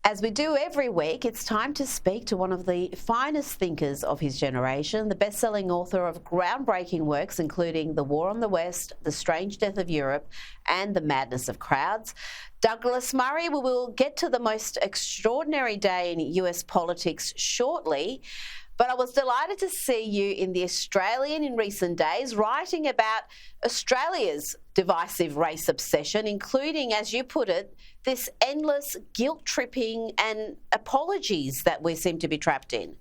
As we do every week, it's time to speak to one of the finest thinkers of his generation, the best-selling author of groundbreaking works including The War on the West, The Strange Death of Europe and The Madness of Crowds. Douglas Murray, we will get to the most extraordinary day in US politics shortly, but I was delighted to see you in The Australian in recent days, writing about Australia's divisive race obsession, including, as you put it, this endless guilt-tripping and apologies that we seem to be trapped in.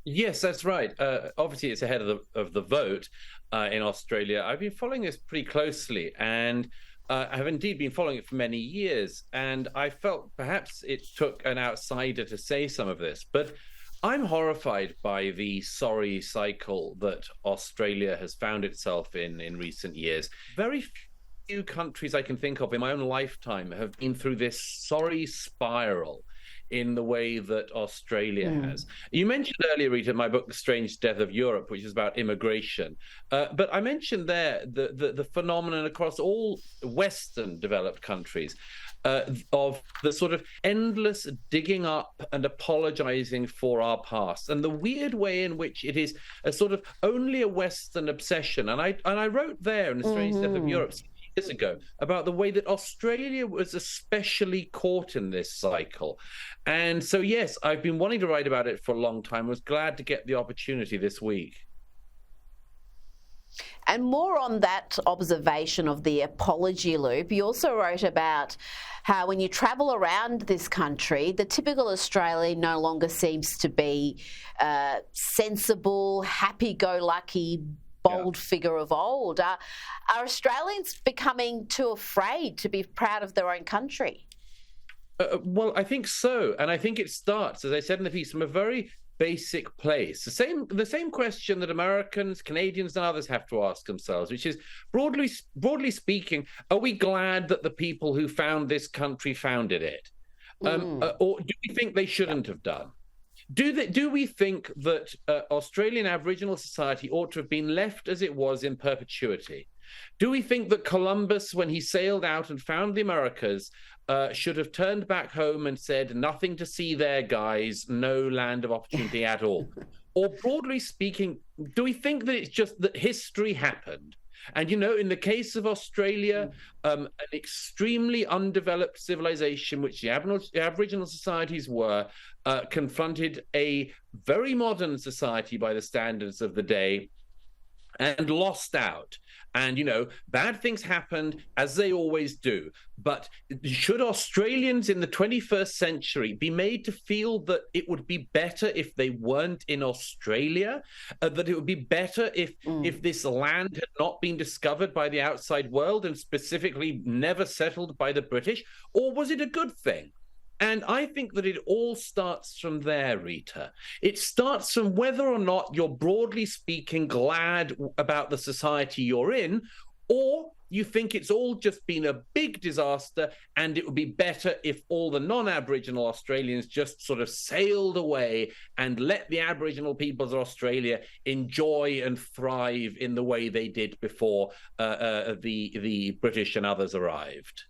Yes, that's right. Obviously, it's ahead of the vote in Australia. I've been following this pretty closely, and I have indeed been following it for many years. And I felt perhaps it took an outsider to say some of this, but I'm horrified by the sorry cycle that Australia has found itself in recent years. Very few countries I can think of in my own lifetime have been through this sorry spiral in the way that Australia has. You mentioned earlier, Rita, my book, The Strange Death of Europe, which is about immigration. But I mentioned there the phenomenon across all Western developed countries of the sort of endless digging up and apologizing for our past, and the weird way in which it is a sort of only a Western obsession. And I wrote there in The Strange Death of Europe years ago about the way that Australia was especially caught in this cycle. And so, yes, I've been wanting to write about it for a long time. I was glad to get the opportunity this week. And more on that observation of the apology loop, you also wrote about how when you travel around this country, the typical Australian no longer seems to be sensible, happy-go-lucky, bold figure of old. Are Australians becoming too afraid to be proud of their own country? Well, I think so. And I think it starts, as I said in the piece, from a very basic place. The same question that Americans, Canadians, and others have to ask themselves, which is, broadly speaking, are we glad that the people who found this country founded it? Or do we think they shouldn't have done? Do we think that Australian Aboriginal society ought to have been left as it was in perpetuity? Do we think that Columbus, when he sailed out and found the Americas, should have turned back home and said, nothing to see there, guys, no land of opportunity at all? Or broadly speaking, do we think that it's just that history happened? And, you know, in the case of Australia, an extremely undeveloped civilization, which the Aboriginal societies were, confronted a very modern society by the standards of the day and lost out. And, you know, bad things happened, as they always do. But should Australians in the 21st century be made to feel that it would be better if they weren't in Australia? That it would be better if this land had not been discovered by the outside world and specifically never settled by the British? Or was it a good thing? And I think that it all starts from there, Rita. It starts from whether or not you're, broadly speaking, glad about the society you're in, or you think it's all just been a big disaster and it would be better if all the non-Aboriginal Australians just sort of sailed away and let the Aboriginal peoples of Australia enjoy and thrive in the way they did before the British and others arrived.